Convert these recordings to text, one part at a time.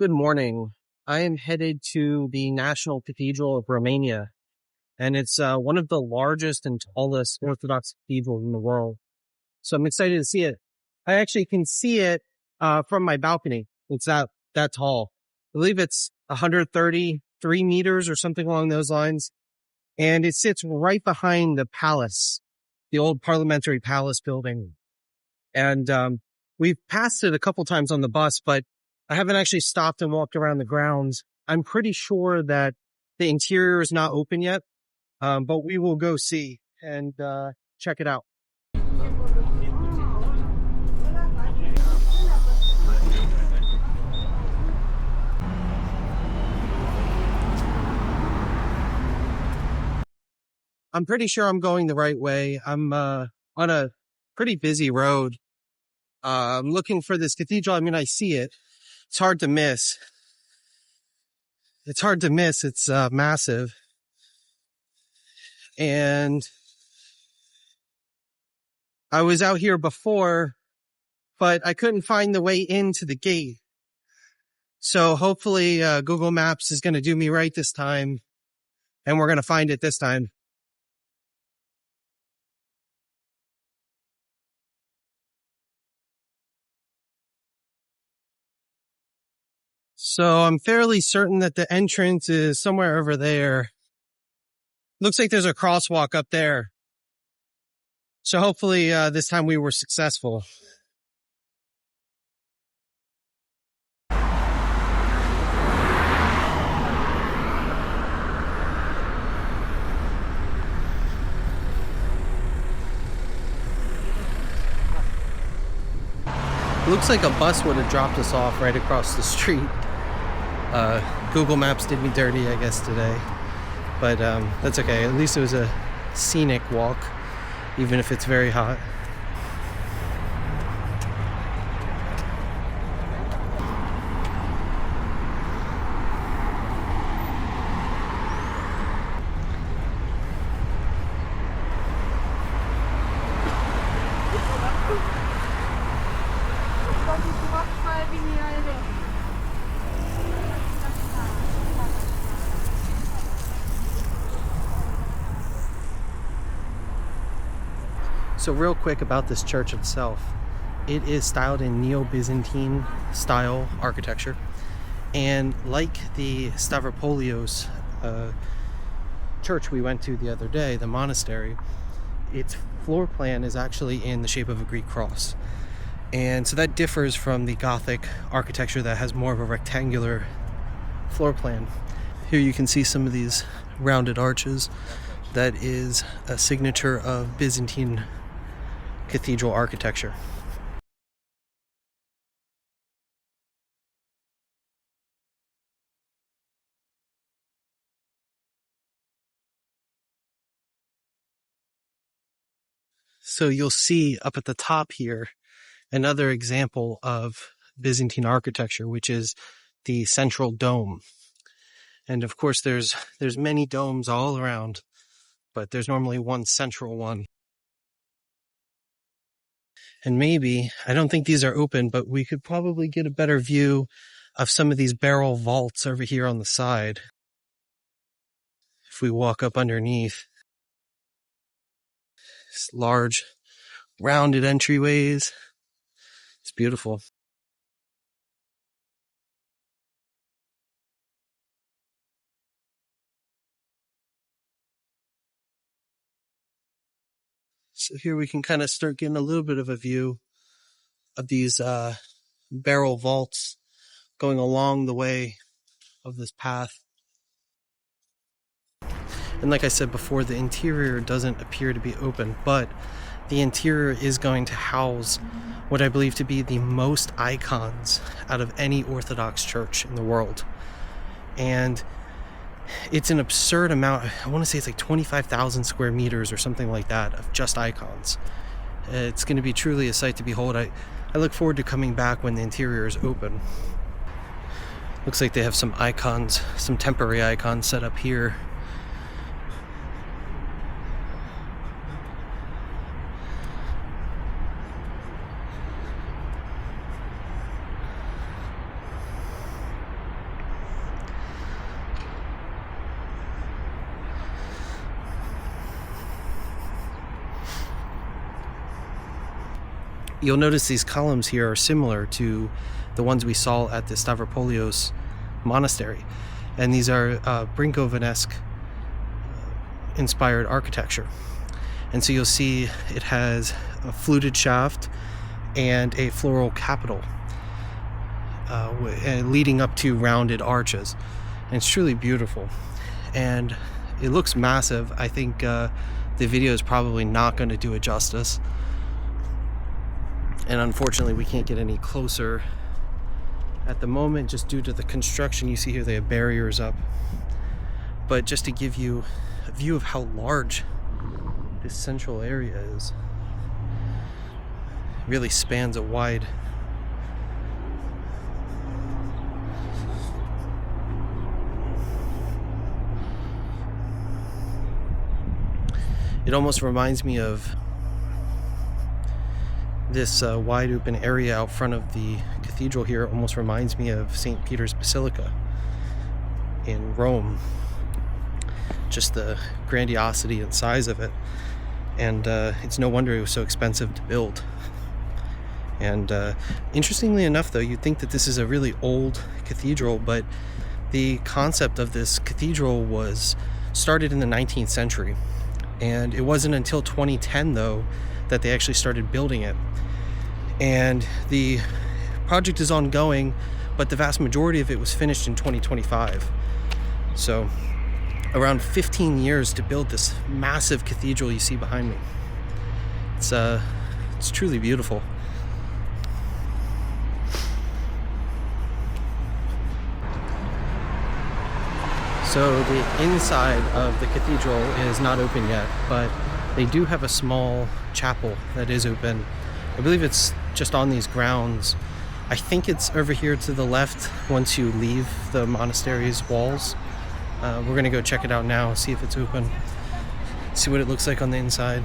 Good morning. I am headed to the National Cathedral of Romania, and it's one of the largest and tallest Orthodox cathedrals in the world. So I'm excited to see it. I actually can see it from my balcony. It's that tall. I believe it's 133 meters or something along those lines, and it sits right behind the palace, the old parliamentary palace building. And we've passed it a couple times on the bus, but I haven't actually stopped and walked around the grounds. I'm pretty sure that the interior is not open yet, but we will go see and check it out. I'm pretty sure I'm going the right way. I'm on a pretty busy road. I'm looking for this cathedral. I mean, I see it. It's hard to miss. It's massive. And I was out here before, but I couldn't find the way into the gate. So hopefully Google Maps is going to do me right this time, and we're going to find it this time. So I'm fairly certain that the entrance is somewhere over there. Looks like there's a crosswalk up there. So hopefully this time we were successful. Looks like a bus would have dropped us off right across the street. Google Maps did me dirty, I guess, today. But that's okay. At least it was a scenic walk, even if it's very hot. So real quick about this church itself. It is styled in Neo-Byzantine style architecture. And like the Stavropolios church we went to the other day, the monastery, its floor plan is actually in the shape of a Greek cross. And so that differs from the Gothic architecture that has more of a rectangular floor plan. Here you can see some of these rounded arches. That is a signature of Byzantine cathedral architecture. So you'll see up at the top here another example of Byzantine architecture, which is the central dome. And of course there's many domes all around, but there's normally one central one. And maybe, I don't think these are open, but we could probably get a better view of some of these barrel vaults over here on the side. If we walk up underneath. These large, rounded entryways. It's beautiful. So here we can kind of start getting a little bit of a view of these barrel vaults going along the way of this path. And like I said before, the interior doesn't appear to be open, but the interior is going to house what I believe to be the most icons out of any Orthodox church in the world. And it's an absurd amount. I want to say it's like 25,000 square meters or something like that of just icons. It's going to be truly a sight to behold. I look forward to coming back when the interior is open. Looks like they have some icons, some temporary icons set up here. You'll notice these columns here are similar to the ones we saw at the Stavropolios monastery. And these are Brinkhoven-esque inspired architecture. And so you'll see it has a fluted shaft and a floral capital leading up to rounded arches. And it's truly beautiful. And it looks massive. I think the video is probably not going to do it justice. And unfortunately, we can't get any closer at the moment just due to the construction. You see here they have barriers up. But just to give you a view of how large this central area is, it really spans a wide It almost reminds me of this wide open area out front of the cathedral here. Almost reminds me of St. Peter's Basilica in Rome. Just the grandiosity and size of it. And it's no wonder it was so expensive to build. And interestingly enough, though, you'd think that this is a really old cathedral, but the concept of this cathedral was started in the 19th century. And it wasn't until 2010, though, that they actually started building it. And the project is ongoing, but the vast majority of it was finished in 2025. So around 15 years to build this massive cathedral you see behind me. It's truly beautiful. So the inside of the cathedral is not open yet, but they do have a small chapel that is open. I believe it's just on these grounds. I think it's over here to the left once you leave the monastery's walls. We're going to go check it out now, see if it's open, see what it looks like on the inside.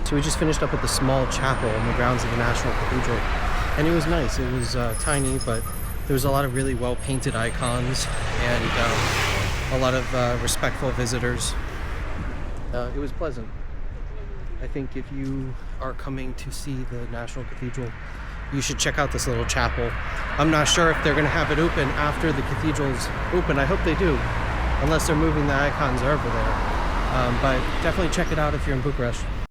So we just finished up at the small chapel on the grounds of the National Cathedral, and it was nice. It was tiny, but there was a lot of really well painted icons and a lot of respectful visitors. It was pleasant. I think if you are coming to see the National Cathedral, you should check out this little chapel. I'm not sure if they're going to have it open after the cathedral's open. I hope they do, unless they're moving the icons over there. But definitely check it out if you're in Bucharest.